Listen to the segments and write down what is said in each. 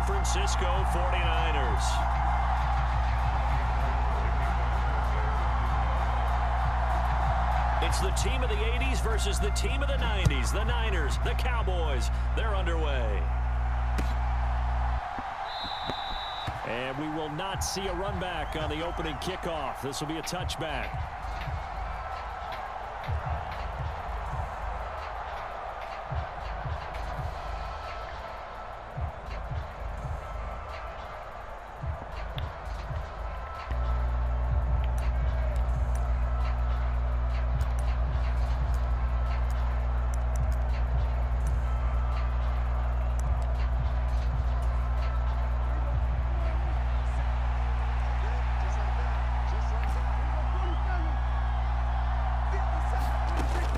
Francisco 49ers. It's the team of the 80s versus the team of the 90s. The Niners, the Cowboys, they're underway. And we will not see a run back on the opening kickoff. This will be a touchback.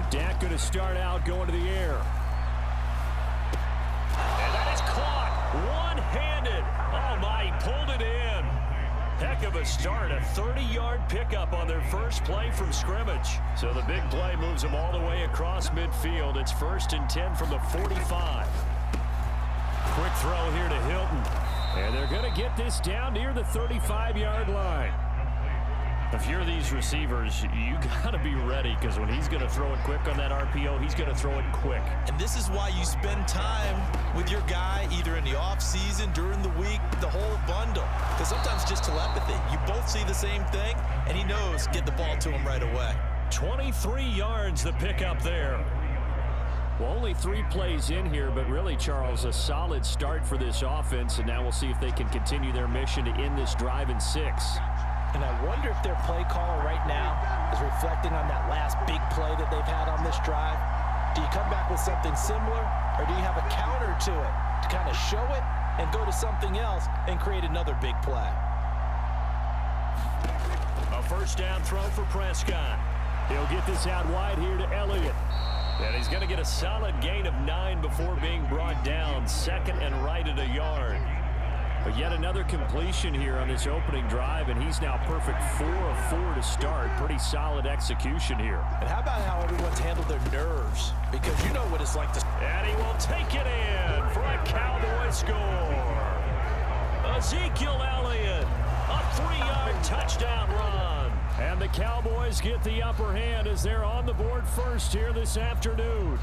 Dak going to start out going to the air. And that is caught one-handed. Oh, my, he pulled it in. Heck of a start, a 30-yard pickup on their first play from scrimmage. So the big play moves them all the way across midfield. It's 1st and 10 from the 45. Quick throw here to Hilton. And they're going to get this down near the 35-yard line. If you're these receivers, you got to be ready, because when he's going to throw it quick on that RPO, he's going to throw it quick. And this is why you spend time with your guy either in the offseason, during the week, the whole bundle. Because sometimes just telepathy. You both see the same thing, and he knows get the ball to him right away. 23 yards the pickup there. Well, only 3 plays in here, but really, Charles, a solid start for this offense. And now we'll see if they can continue their mission to end this drive in 6. And I wonder if their play caller right now is reflecting on that last big play that they've had on this drive. Do you come back with something similar, or do you have a counter to it to kind of show it and go to something else and create another big play? A first down throw for Prescott. He'll get this out wide here to Elliott. And he's going to get a solid gain of 9 before being brought down. 2nd and right at a yard. But yet another completion here on this opening drive, and he's now perfect 4 of 4 to start. Pretty solid execution here. And how about how everyone's handled their nerves? Because you know what it's like to... And he will take it in for a Cowboy score. Ezekiel Elliott, a 3-yard touchdown run. And the Cowboys get the upper hand as they're on the board first here this afternoon.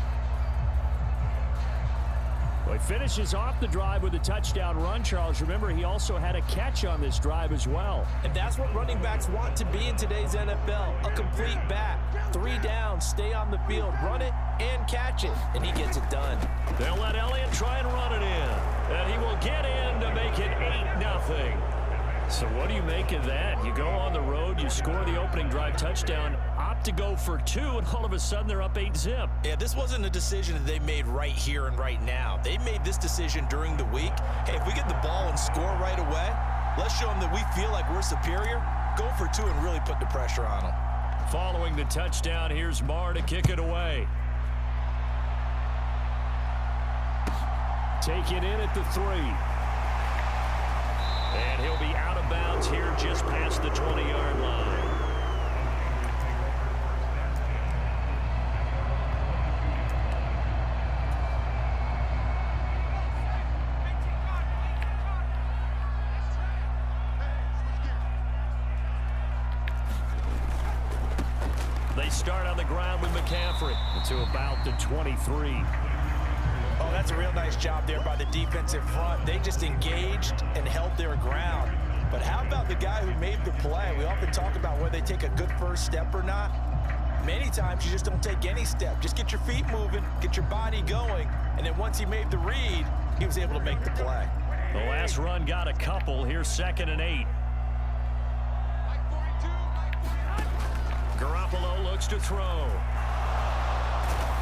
Well, he finishes off the drive with a touchdown run, Charles. Remember, he also had a catch on this drive as well. And that's what running backs want to be in today's NFL, a complete back. 3 downs, stay on the field, run it, and catch it, and he gets it done. They'll let Elliott try and run it in, and he will get in to make it 8-0. So what do you make of that? You go on the road, you score the opening drive touchdown, opt to go for 2, and all of a sudden they're up 8-zip. Yeah, this wasn't a decision that they made right here and right now. They made this decision during the week. Hey, if we get the ball and score right away, let's show them that we feel like we're superior. Go for 2 and really put the pressure on them. Following the touchdown, here's Marr to kick it away. Take it in at the 3. And he'll be out of bounds here just past the 20-yard line. They start on the ground with McCaffrey to about the 23. Oh, that's a real nice job there by the defensive front. They just engaged and held their ground. But how about the guy who made the play? We often talk about whether they take a good first step or not. Many times you just don't take any step. Just get your feet moving, get your body going, and then once he made the read, he was able to make the play. The last run got a couple. Here's 2nd and 8. Garoppolo looks to throw.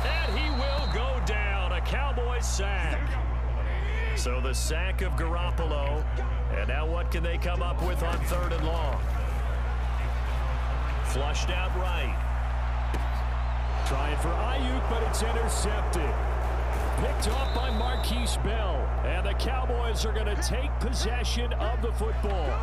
And he will go down. A Cowboys sack. So the sack of Garoppolo. And now what can they come up with on 3rd and long? Flushed out right. Trying for Ayuk, but it's intercepted. Picked off by Marquise Bell. And the Cowboys are going to take possession of the football.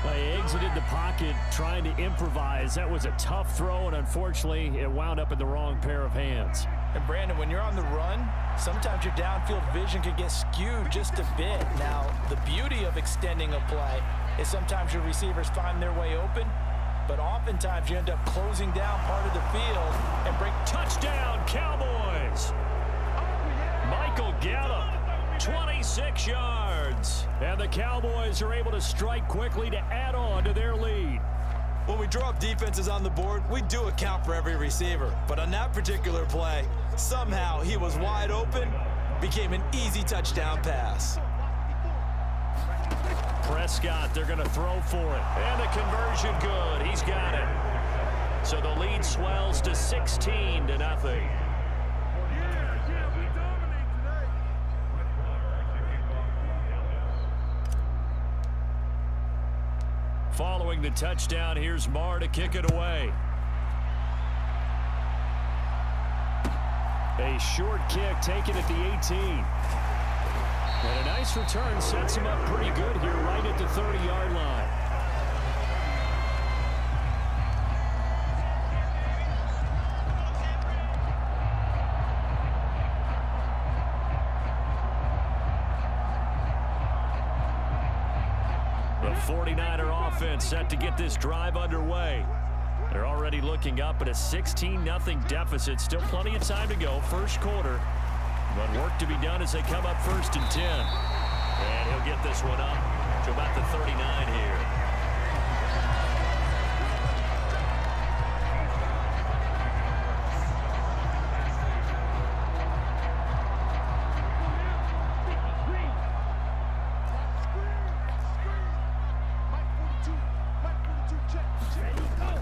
They exited the pocket trying to improvise. That was a tough throw, and unfortunately, it wound up in the wrong pair of hands. And Brandon, when you're on the run, sometimes your downfield vision can get skewed just a bit. Now, the beauty of extending a play is sometimes your receivers find their way open, but oftentimes you end up closing down part of the field and bring touchdown, Cowboys. Michael Gallup, 26 yards. And the Cowboys are able to strike quickly to add on to their lead. When we draw up defenses on the board, we do account for every receiver. But on that particular play, somehow he was wide open, became an easy touchdown pass. Prescott, they're going to throw for it. And the conversion good. He's got it. So the lead swells to 16-0. Following the touchdown, here's Marr to kick it away. A short kick taken at the 18. And a nice return sets him up pretty good here right at the 30-yard line. The 49er offense set to get this drive underway. They're already looking up at a 16-0 deficit. Still plenty of time to go. First quarter. But work to be done as they come up 1st and 10. And he'll get this one up to about the 39 here.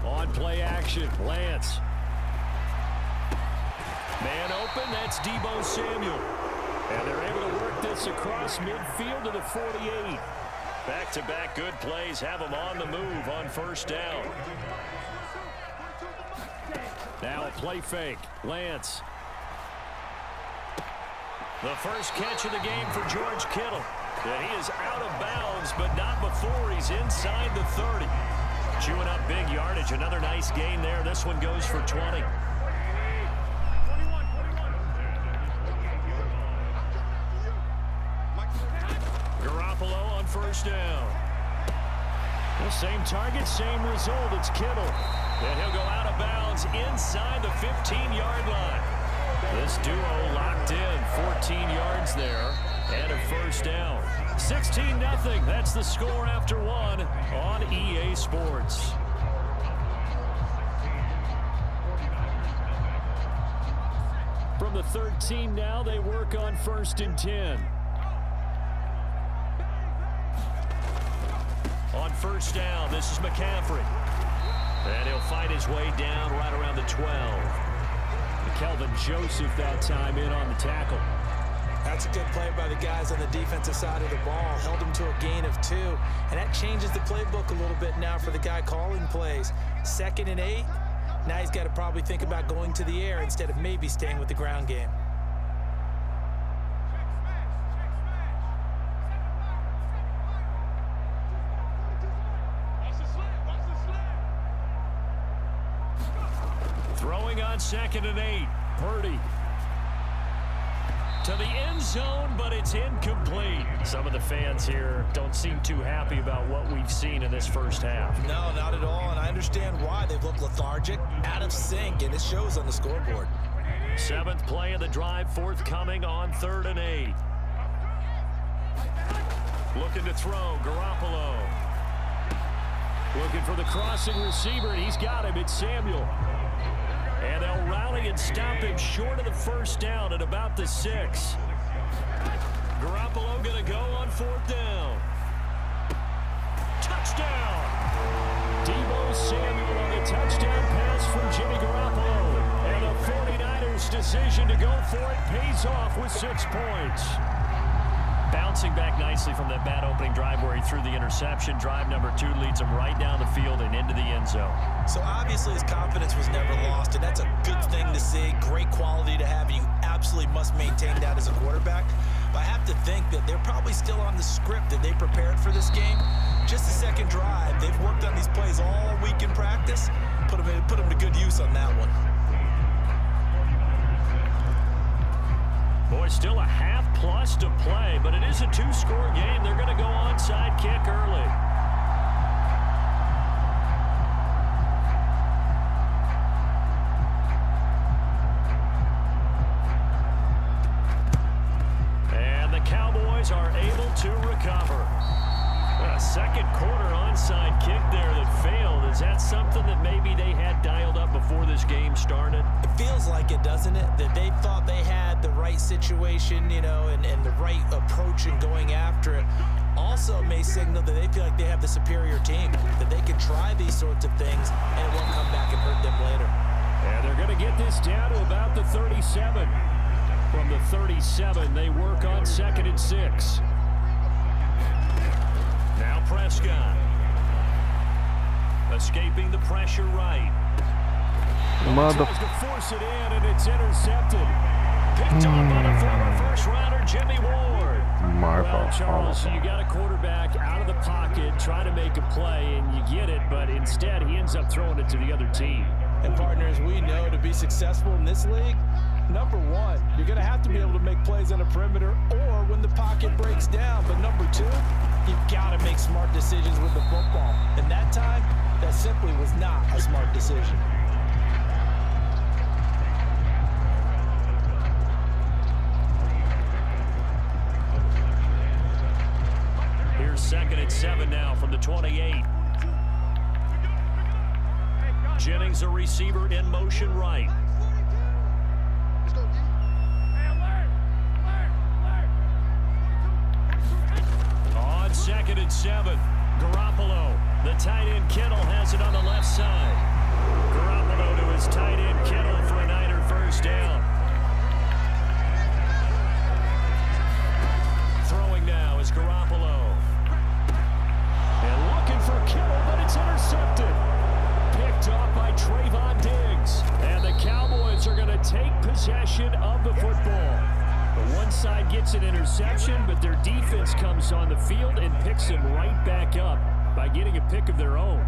On play action, Lance. Man open, that's Deebo Samuel. And they're able to work this across midfield to the 48. Back-to-back good plays have them on the move on first down. Now a play fake, Lance. The first catch of the game for George Kittle. And he is out of bounds, but not before he's inside the 30. Chewing up big yardage, another nice gain there. This one goes for 20. Garoppolo on first down. The same target, same result. It's Kittle. And he'll go out of bounds inside the 15-yard line. This duo locked in, 14 yards there, and a first down. 16-0. That's the score after one on EA Sports. From the 13 now, they work on 1st and 10. On first down, this is McCaffrey. And he'll fight his way down right around the 12. Kelvin Joseph that time in on the tackle. That's a good play by the guys on the defensive side of the ball. Held him to a gain of 2. And that changes the playbook a little bit now for the guy calling plays. 2nd and 8. Now he's got to probably think about going to the air instead of maybe staying with the ground game. Throwing on 2nd and 8. Purdy. To the end zone, but it's incomplete. Some of the fans here don't seem too happy about what we've seen in this first half. No, not at all, and I understand why. They've looked lethargic, out of sync, and it shows on the scoreboard. 7th play of the drive, forthcoming on 3rd and 8. Looking to throw, Garoppolo. Looking for the crossing receiver, and he's got him. It's Samuel. And they'll rally and stop him short of the first down at about the 6. Garoppolo going to go on 4th down. Touchdown! Deebo Samuel on the touchdown pass from Jimmy Garoppolo. And the 49ers' decision to go for it pays off with 6 points. Bouncing back nicely from that bad opening drive where he threw the interception. Drive number 2 leads him right down the field and into the end zone. So obviously his confidence was never lost, and that's a good thing to see. Great quality to have, and you absolutely must maintain that as a quarterback. But I have to think that they're probably still on the script that they prepared for this game. Just the second drive. They've worked on these plays all week in practice. Put them to good use on that one. Boy, still a half plus to play, but it is a two-score game. They're going to go onside kick early. And the Cowboys are able to recover. A second quarter onside kick there that failed. Is that something that maybe they had dialed up before this game started? It feels like it, doesn't it? That they thought they had the right situation, you know, and the right approach in going after it. Also may signal that they feel like they have the superior team, that they can try these sorts of things and it won't come back and hurt them later. And they're going to get this down to about the 37. From the 37, they work on 2nd and 6. Now Prescott. Escaping the pressure right. Mother. Tries to force it in, and it's intercepted. Picked up on a former first-rounder, Jimmy Ward. Well, Charles, you got a quarterback out of the pocket trying to make a play, and you get it, but instead he ends up throwing it to the other team. And partners, we know to be successful in this league, number one, you're going to have to be able to make plays on the perimeter or when the pocket breaks down. But number two, you've got to make smart decisions with the football. And that time, that simply was not a smart decision. Here's 2nd and 7 now from the 28. Jennings, a receiver in motion right. On 2nd and 7, Garoppolo. The tight end Kittle has it on the left side. Garoppolo to his tight end Kittle for a Niner first down. Throwing now is Garoppolo. And looking for Kittle, but it's intercepted. Picked off by Trayvon Diggs. And the Cowboys are going to take possession of the football. The one side gets an interception, but their defense comes on the field and picks him right back up by getting a pick of their own.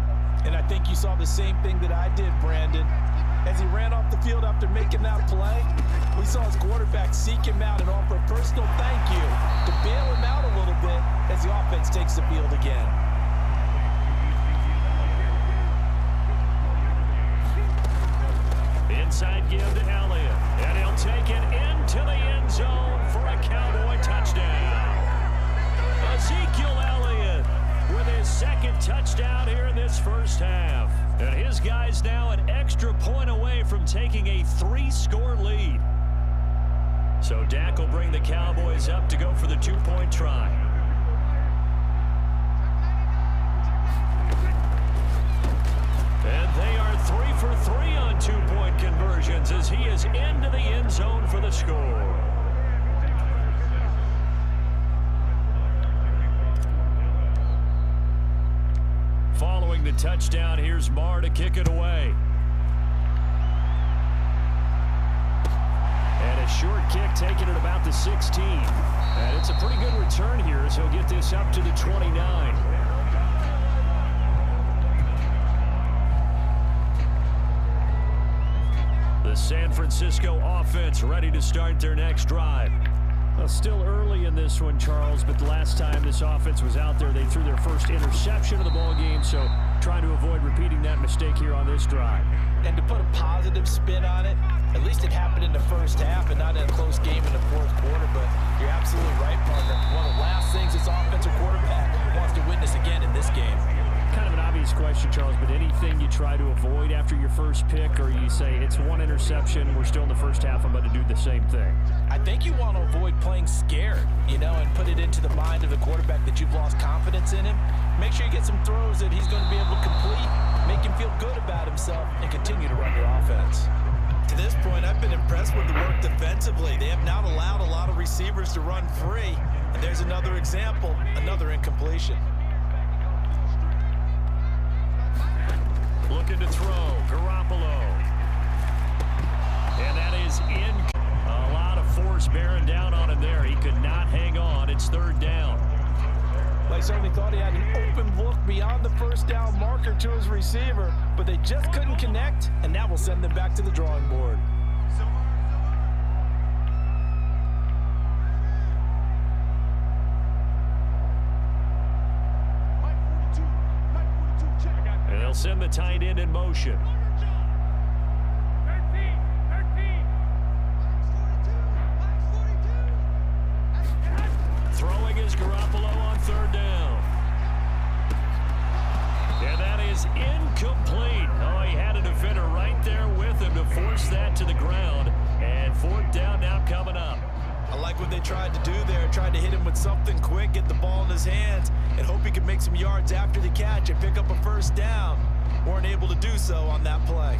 And I think you saw the same thing that I did, Brandon. As he ran off the field after making that play, we saw his quarterback seek him out and offer a personal thank you to bail him out a little bit as the offense takes the field again. Inside give to Elliott, and he'll take it into the end zone for a Cowboy touchdown. Ezekiel Elliott with his second touchdown here in this first half. And his guy's now an extra point away from taking a 3-score lead. So Dak will bring the Cowboys up to go for the 2-point try. And they are 3 for 3 on 2-point conversions as he is into the end zone for the score. Following the touchdown, here's Marr to kick it away. And a short kick taken at about the 16. And it's a pretty good return here as he'll get this up to the 29. The San Francisco offense ready to start their next drive. Well, still early in this one, Charles, but the last time this offense was out there, they threw their first interception of the ball game, so trying to avoid repeating that mistake here on this drive. And to put a positive spin on it, at least it happened in the first half and not in a close game in the fourth quarter, but you're absolutely right, partner. One of the last things this offensive quarterback wants to witness again in this game. Kind of an obvious question, Charles, but anything you try to avoid after your first pick, or you say it's one interception, we're still in the first half, I'm going to do the same thing? I think you want to avoid playing scared, you know, and put it into the mind of the quarterback that you've lost confidence in him. Make sure you get some throws that he's going to be able to complete, make him feel good about himself, and continue to run your offense. To this point, I've been impressed with the work defensively. They have not allowed a lot of receivers to run free, and there's another example, another incompletion. Looking to throw, Garoppolo. And that is in. A lot of force bearing down on him there. He could not hang on. It's third down. They certainly thought he had an open look beyond the first down marker to his receiver, but they just couldn't connect, and that will send them back to the drawing board. They'll send the tight end in motion. Throwing is Garoppolo on third down. And that is incomplete. Oh, he had a defender right there with him to force that to the ground. And fourth down now coming up. I like what they tried to do there. Tried to hit him with something quick, get the ball in his hands, and hope he could make some yards after the catch and pick up a first down. Weren't able to do so on that play.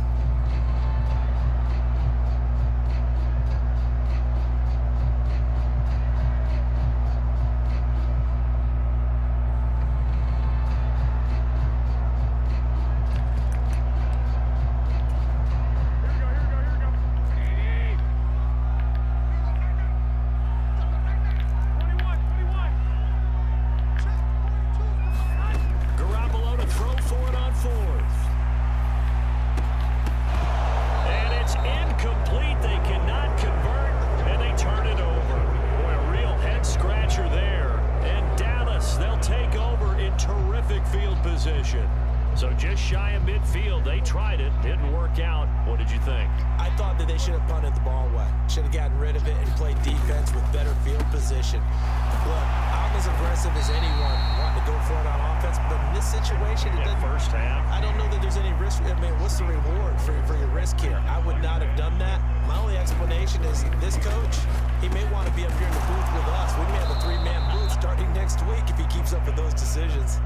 So just shy of midfield. They tried it. Didn't work out. What did you think? I thought that they should have punted the ball away. Should have gotten rid of it and played defense with better field position. Look, I'm as aggressive as anyone wanting to go for it on offense, but in this situation, it doesn't. First half. I don't know that there's any risk. I mean, what's the reward for your risk here? I would not have done that. My only explanation is this coach, he may want to be up here in the booth with us. We may have a three-man booth starting next week if he keeps up with those decisions.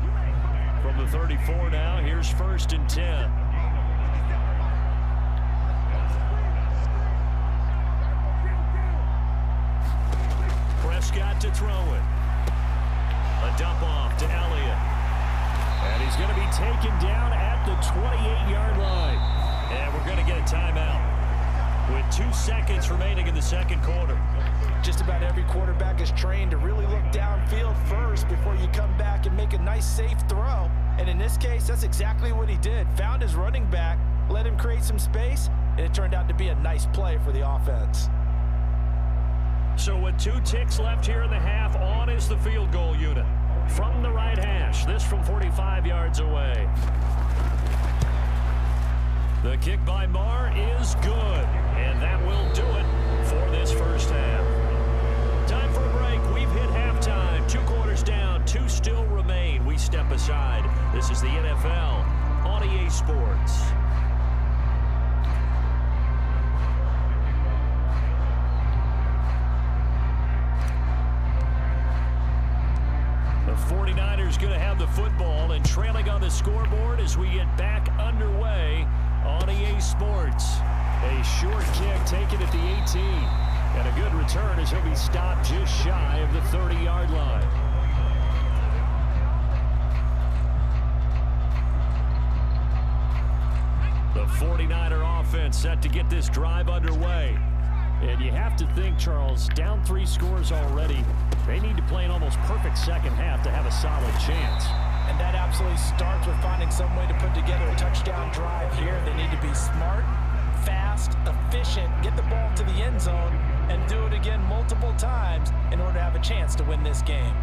From the 34 now, here's 1st and 10. Prescott to throw it. A dump off to Elliott. And he's going to be taken down at the 28-yard line. And we're going to get a timeout with 2 seconds remaining in the second quarter. Just about every quarterback is trained to really look downfield first before you come back and make a nice, safe throw. And in this case, that's exactly what he did. Found his running back, let him create some space, and it turned out to be a nice play for the offense. So with 2 ticks left here in the half, on is the field goal unit. From the right hash, this from 45 yards away. The kick by Marr is good, and that will do it for this first half. Time for a break. We've hit halftime. 2 quarters down, 2 still remain. We step aside. This is the NFL on EA Sports. The 49ers going to have the football and trailing on the scoreboard as we get back underway on EA Sports. A short kick taken at the 18. And a good return as he'll be stopped just shy of the 30-yard line. The 49er offense set to get this drive underway. And you have to think, Charles, down 3 scores already. They need to play an almost perfect second half to have a solid chance. And that absolutely starts with finding some way to put together a touchdown drive here. They need to be smart, fast, efficient, get the ball to the end zone, and do it again multiple times in order to have a chance to win this game.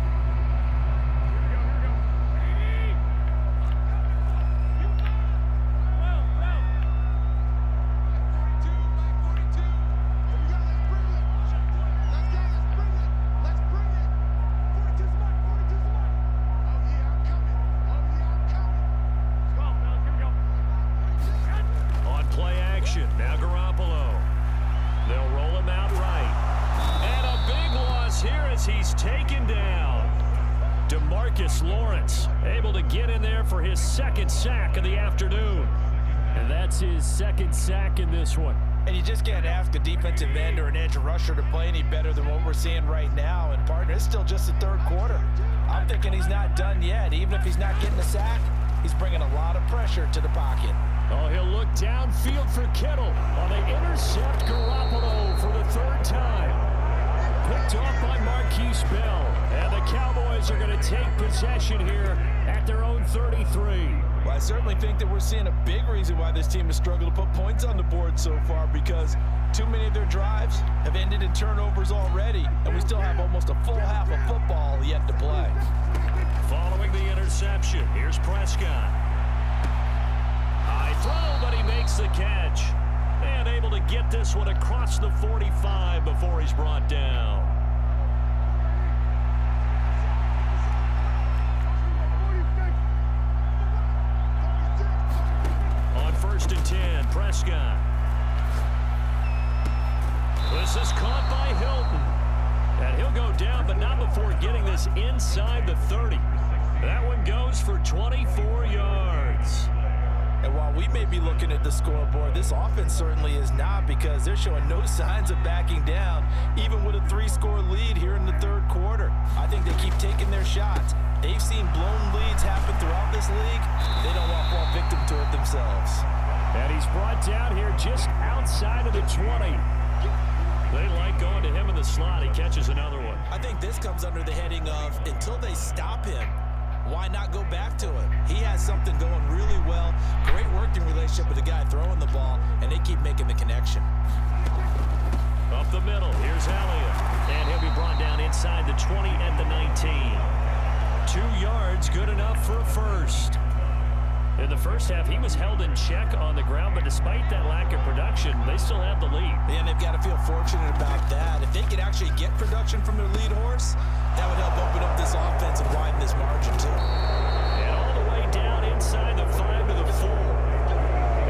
On play action, now Garoppolo. They'll roll him out right. And a big loss here as he's taken down. DeMarcus Lawrence able to get in there for his 2nd sack of the afternoon. And that's his 2nd sack in this one. And you just can't ask a defensive end or an edge rusher to play any better than what we're seeing right now. And partner, it's still just the 3rd quarter. I'm thinking he's not done yet. Even if he's not getting a sack, he's bringing a lot of pressure to the pocket. Oh, he'll look downfield for Kittle. Oh, they intercept Garoppolo for the 3rd time. Picked off by Marquise Bell. And the Cowboys are going to take possession here at their own 33. Well, I certainly think that we're seeing a big reason why this team has struggled to put points on the board so far, because too many of their drives have ended in turnovers already, and we still have almost a full half of football yet to play. Following the interception, here's Prescott. throw, but he makes the catch. And able to get this one across the 45 before he's brought down. On 1st and 10, Prescott. This is caught by Hilton. And he'll go down, but not before getting this inside the 30. That one goes for 24 yards. And while we may be looking at the scoreboard, this offense certainly is not, because they're showing no signs of backing down, even with a 3-score lead here in the 3rd quarter. I think they keep taking their shots. They've seen blown leads happen throughout this league. They don't want to fall victim to it themselves. And he's brought down here just outside of the 20. They like going to him in the slot. He catches another one. I think this comes under the heading of, until they stop him, why not go back to him? He has something going really well. Great working relationship with the guy throwing the ball, and they keep making the connection. Up the middle, here's Elliott. And he'll be brought down inside the 20 at the 19. 2 yards, good enough for a first. In the first half, he was held in check on the ground, but despite that lack of production, they still have the lead. And they've got to feel fortunate about that. If they could actually get production from their lead horse, that would help open up this offense and widen this margin too. And all the way down inside the 5 to the 4.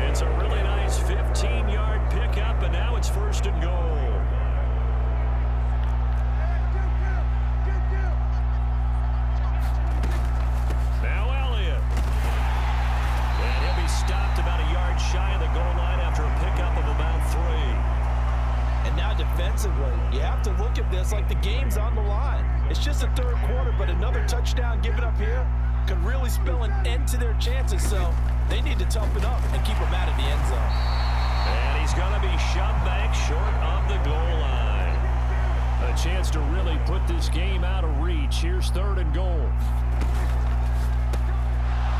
It's a really nice 15-yard pickup, and now it's 1st and goal. Now Elliott. And he'll be stopped about a yard shy of the goal line after a pickup of about 3. And now defensively, you have to look at this like the game's on the line. It's just the 3rd quarter, but another touchdown given up here could really spell an end to their chances. So they need to toughen up and keep them out of the end zone. And he's going to be shoved back short of the goal line. A chance to really put this game out of reach. Here's 3rd and goal.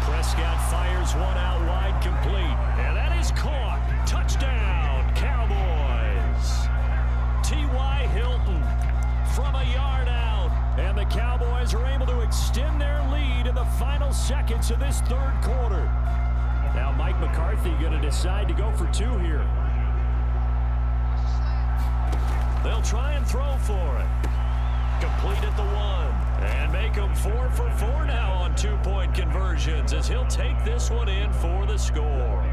Prescott fires one out wide, complete. And that is caught. Touchdown, Cowboys. T.Y. Hilton from a yard out. And the Cowboys are able to extend their lead in the final seconds of this 3rd quarter. Now Mike McCarthy going to decide to go for 2 here. They'll try and throw for it. Complete at the 1. And make him 4 for 4 now on 2-point conversions as he'll take this one in for the score.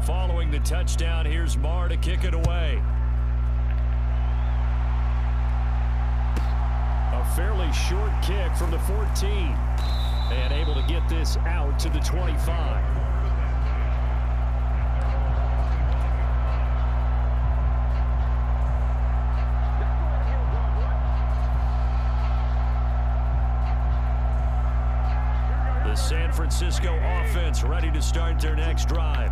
Following the touchdown, here's Marr to kick it away. A fairly short kick from the 14. And able to get this out to the 25. The San Francisco offense ready to start their next drive.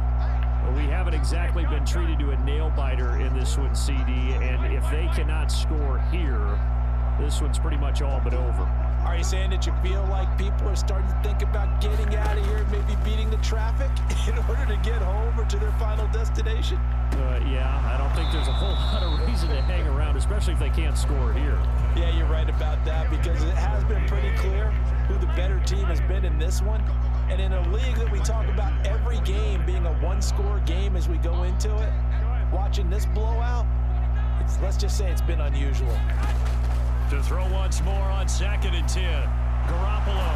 We haven't exactly been treated to a nail-biter in this one, CD, and if they cannot score here, this one's pretty much all but over. Are you saying that you feel like people are starting to think about getting out of here and maybe beating the traffic in order to get home or to their final destination? Yeah, I don't think there's a whole lot of reason to hang around, especially if they can't score here. Yeah, you're right about that, because it has been pretty clear who the better team has been in this one. And in a league that we talk about every game being a 1-score game as we go into it, watching this blowout, let's just say it's been unusual. To throw once more on 2nd and 10. Garoppolo.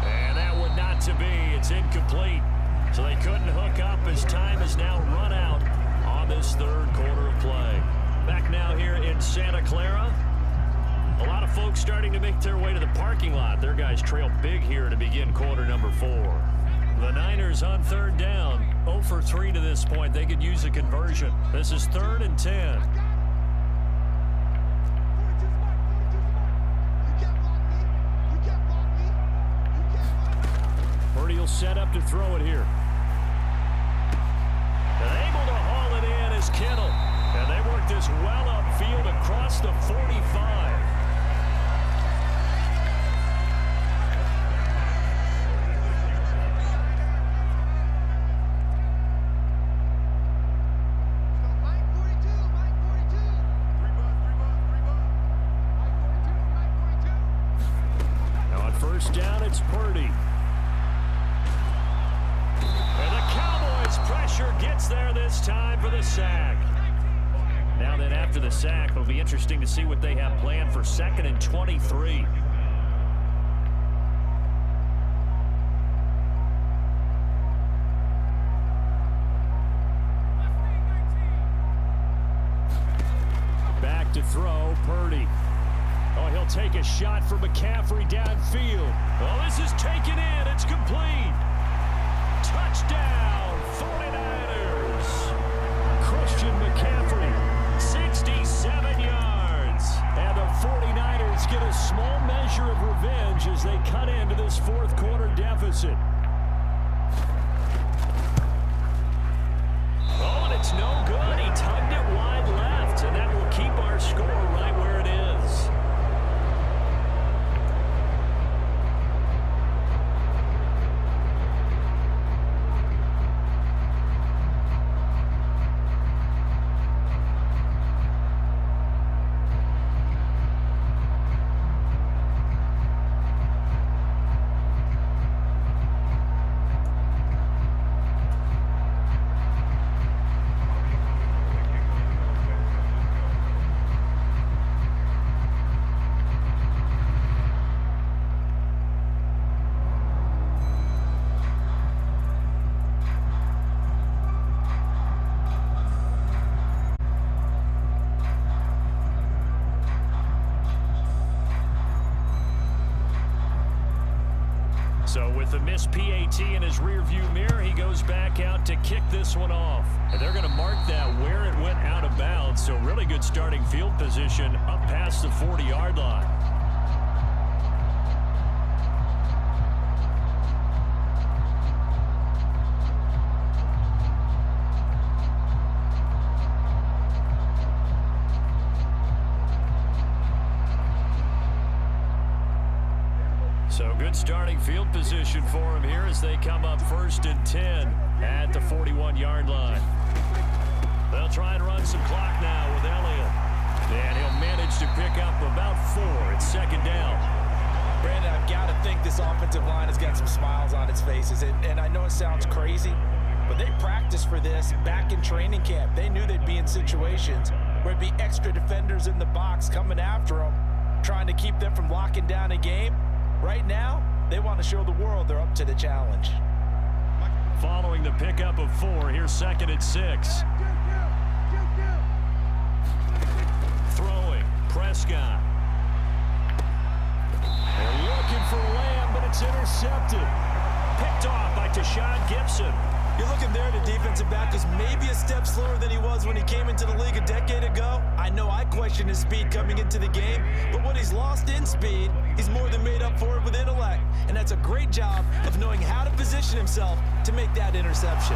And that one not to be. It's incomplete. So they couldn't hook up as time has now run out on this 3rd quarter of play. Back now here in Santa Clara. A lot of folks starting to make their way to the parking lot. Their guys trail big here to begin quarter number 4. The Niners on 3rd down. 0 for 3 to this point. They could use a conversion. This is 3rd and 10. Purdy will set up to throw it here. And able to haul it in is Kittle. And they work this well upfield across the 45. First down, it's Purdy. And the Cowboys' pressure gets there this time for the sack. Now then, after the sack, it'll be interesting to see what they have planned for 2nd and 23. Back to throw, Purdy. Oh, he'll take a shot for McCaffrey downfield. Oh, this is taken in. It's complete. Touchdown, 49ers. Christian McCaffrey, 67 yards. And the 49ers get a small measure of revenge as they cut into this fourth quarter deficit. Oh, and it's no good. He tugged it wide left, and that will keep our score right where it is. So with the missed PAT in his rearview mirror, he goes back out to kick this one off. And they're going to mark that where it went out of bounds. So really good starting field position up past the 40-yard line. So good starting field position for him here as they come up 1st and 10 at the 41-yard line. They'll try and run some clock now with Elliott. And he'll manage to pick up about 4. It's 2nd down. Brandon, I've got to think this offensive line has got some smiles on its faces. And I know it sounds crazy, but they practiced for this back in training camp. They knew they'd be in situations where it'd be extra defenders in the box coming after them, trying to keep them from locking down a game. Right now, they want to show the world they're up to the challenge. Following the pickup of 4, here's 2nd and 6. Throwing, Prescott. They're looking for Lamb, but it's intercepted. Picked off by Tashawn Gibson. You're looking there at a defensive back who's maybe a step slower than he was when he came into the league a decade ago. I know I questioned his speed coming into the game, but what he's lost in speed, he's more than made up for it with intellect. And that's a great job of knowing how to position himself to make that interception.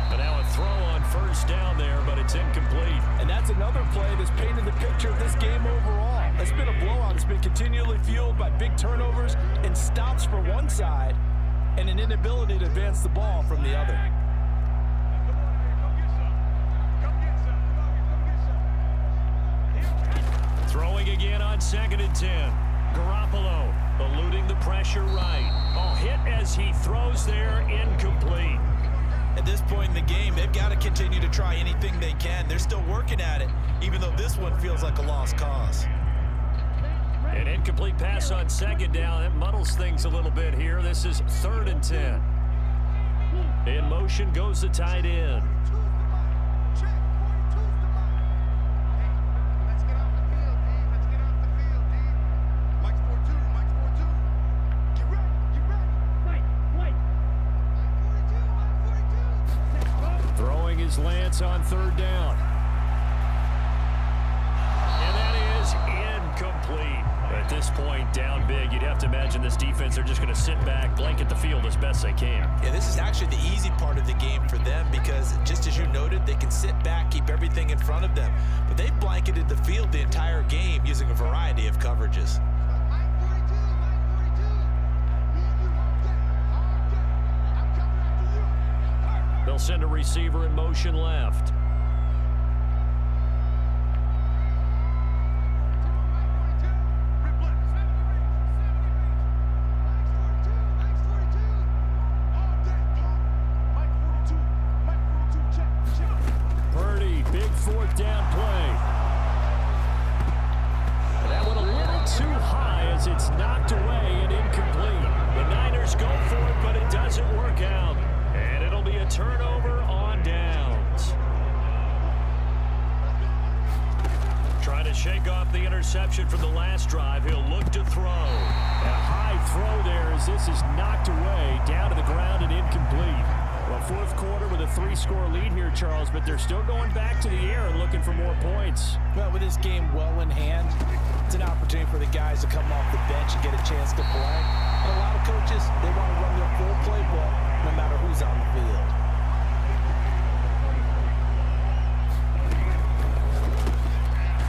And now a throw on 1st down there, but it's incomplete. And that's another play that's painted the picture of this game overall. It's been a blowout. It's been continually fueled by big turnovers and stops for one side and an inability to advance the ball from the other. Throwing again on 2nd and 10. Garoppolo eluding the pressure right. Oh, hit as he throws there, incomplete. At this point in the game, they've got to continue to try anything they can. They're still working at it, even though this one feels like a lost cause. An incomplete pass on 2nd down. It muddles things a little bit here. This is 3rd and 10. In motion goes the tight end. Throwing his Lance on 3rd down. And that is incomplete. At this point, down big, you'd have to imagine this defense, they're just going to sit back, blanket the field as best they can. Yeah, this is actually the easy part of the game for them because, just as you noted, they can sit back, keep everything in front of them. But they blanketed the field the entire game using a variety of coverages. They'll send a receiver in motion left. shake off the interception from the last drive. He'll look to throw. And a high throw there as this is knocked away, down to the ground and incomplete. Well, fourth quarter with a 3-score lead here, Charles, but they're still going back to the air and looking for more points. Well, with this game well in hand, it's an opportunity for the guys to come off the bench and get a chance to play. And a lot of coaches, they want to run their full playbook no matter who's on the field.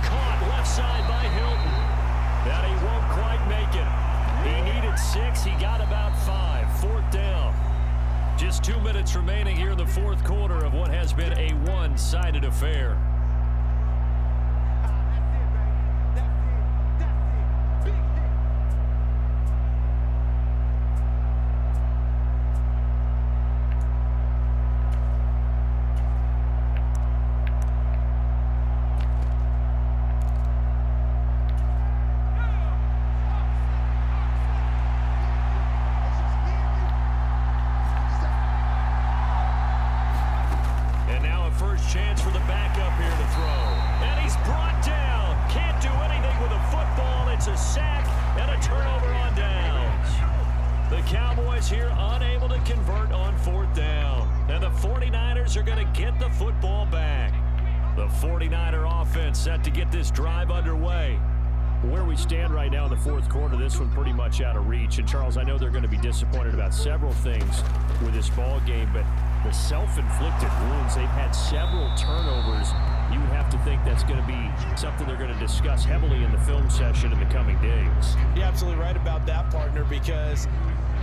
Caught left side by Hilton. And he won't quite make it. He needed 6. He got about 5. Fourth down. Just 2 minutes remaining here in the fourth quarter of what has been a one-sided affair. Chance for the backup here to throw. And he's brought down. Can't do anything with a football. It's a sack and a turnover on downs. The Cowboys here unable to convert on fourth down. And the 49ers are going to get the football back. The 49er offense set to get this drive underway. Where we stand right now in the fourth quarter, this one pretty much out of reach. And, Charles, I know they're going to be disappointed about several things with this ball game, but the self-inflicted wounds, they've had several turnovers. You would have to think that's going to be something they're going to discuss heavily in the film session in the coming days. You're absolutely right about that, partner, because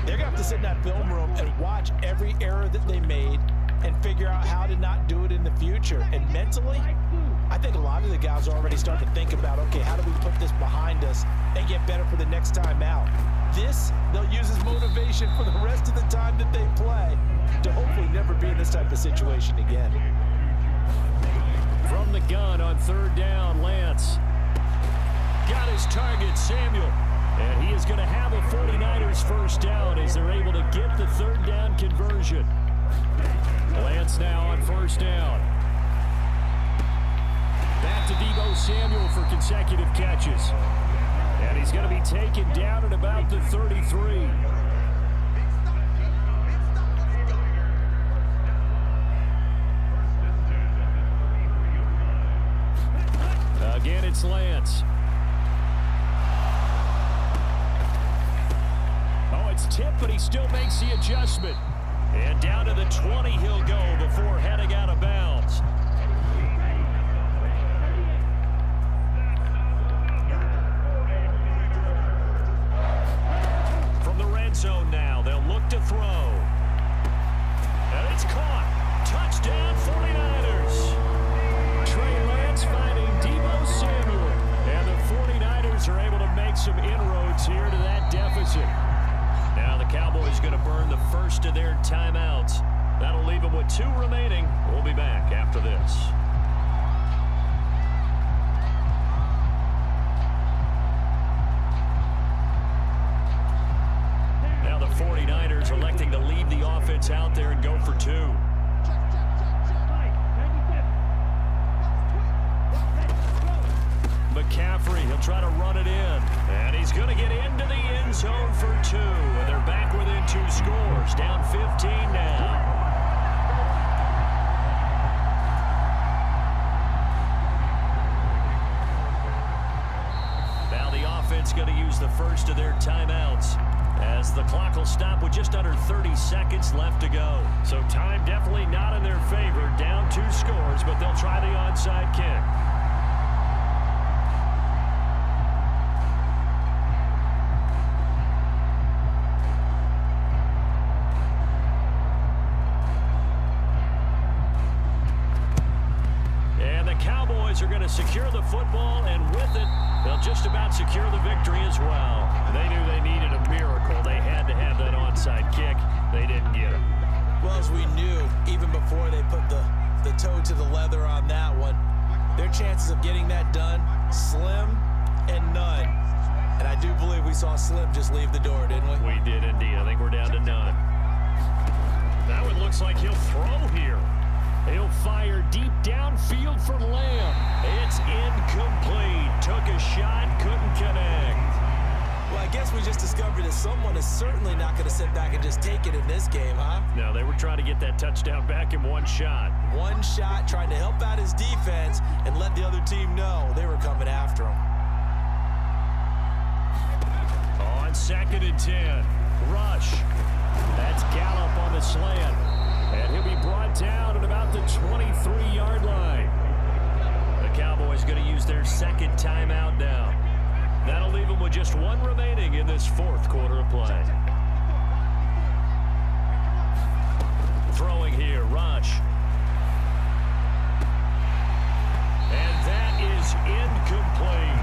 they're going to have to sit in that film room and watch every error that they made and figure out how to not do it in the future. And mentally, I think a lot of the guys are already starting to think about, okay, how do we put this behind us and get better for the next time out? This, they'll use as motivation for the rest of the time that they play to hopefully never be in this type of situation again. From the gun on third down, Lance got his target, Samuel. And he is going to have a 49ers first down as they're able to get the third down conversion. Lance now on first down. Back to Deebo Samuel for consecutive catches. And he's going to be taken down at about the 33. Again, it's Lance. Oh, it's tipped, but he still makes the adjustment. And down to the 20 he'll go before heading out of bounds. From the red zone now, they'll look to throw. And it's caught. Touchdown 49ers. Trey Lance finding Deebo Samuel. And the 49ers are able to make some inroads here to that deficit. Now the Cowboys going to burn the first of their timeouts. That'll leave them with 2 remaining. We'll be back after this. Now the 49ers electing to leave the offense out there and go for 2. McCaffrey, he'll try to run it in. And he's going to get into the end zone for 2. And they're back within 2 scores. Down 15 now. Now the offense going to use the first of their timeouts, as the clock will stop with just under 30 seconds left to go. So time definitely not in their favor. Down 2 scores, but they'll try the onside kick. Are going to secure the football, and with it, they'll just about secure the victory as well. They knew they needed a miracle. They had to have that onside kick. They didn't get it. Well, as we knew, even before they put the toe to the leather on that one, their chances of getting that done, slim and none. And I do believe we saw Slim just leave the door, didn't we? We did indeed. I think we're down to none. That one looks like he'll throw here. He'll fire deep downfield for Lamb. It's incomplete. Took a shot, couldn't connect. Well, I guess we just discovered that someone is certainly not going to sit back and just take it in this game, huh? No, they were trying to get that touchdown back in one shot. One shot, trying to help out his defense and let the other team know they were coming after him. On 2nd and 10, rush. That's Gallup on the slant. And he'll be brought down at about the 23-yard line. The Cowboys going to use their second timeout now. That'll leave them with just one remaining in this fourth quarter of play. Throwing here, rush. And that is incomplete.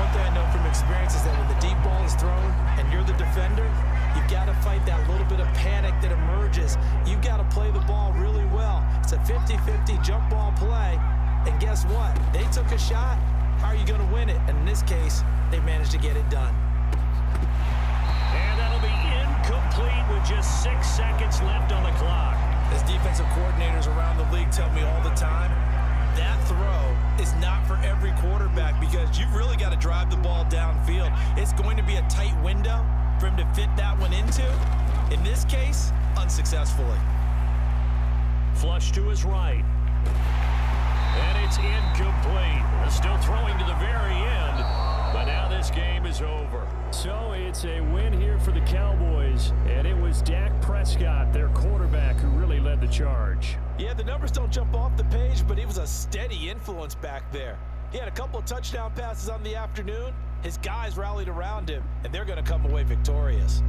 One thing I know from experience is that when the deep ball is thrown and you're the defender, you've got to fight that little bit of panic that emerges. You've got to play the ball really well. It's a 50-50 jump ball play. And guess what? They took a shot. How are you going to win it? And in this case, they managed to get it done. And that'll be incomplete with just 6 seconds left on the clock. As defensive coordinators around the league tell me all the time, that throw is not for every quarterback because you've really got to drive the ball downfield. It's going to be a tight window for him to fit that one into. In this case, unsuccessfully. Flush to his right. And it's incomplete. They're still throwing to the very end, but now this game is over. So it's a win here for the Cowboys, and it was Dak Prescott, their quarterback, who really led the charge. Yeah, the numbers don't jump off the page, but he was a steady influence back there. He had a couple of touchdown passes on the afternoon. His guys rallied around him, and they're going to come away victorious.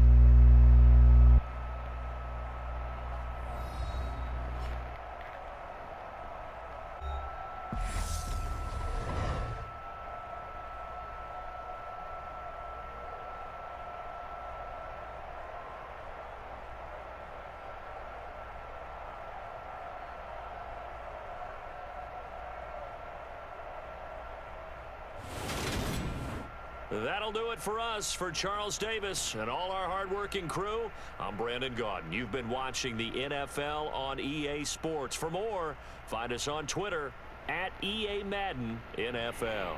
That'll do it for us. For Charles Davis and all our hardworking crew, I'm Brandon Gaudin. You've been watching the NFL on EA Sports. For more, find us on Twitter at EA Madden NFL.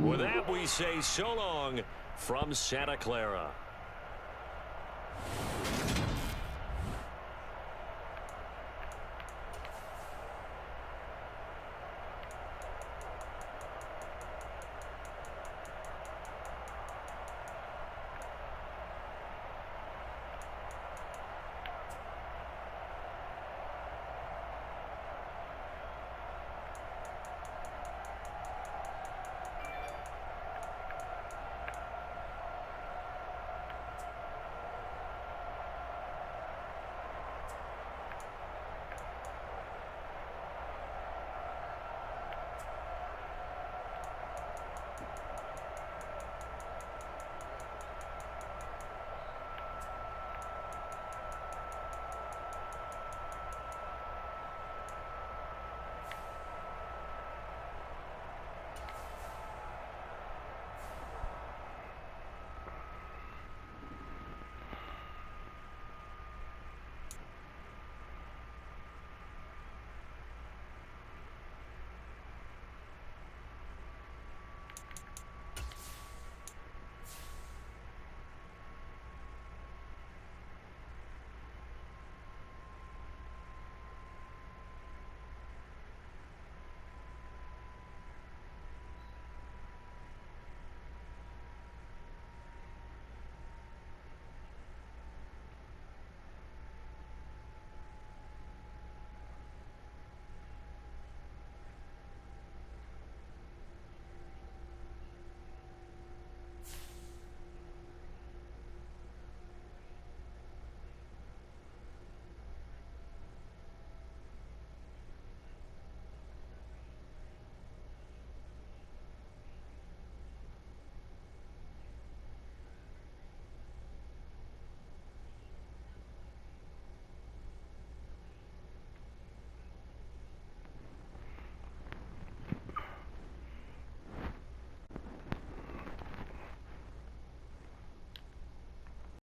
With that, we say so long from Santa Clara.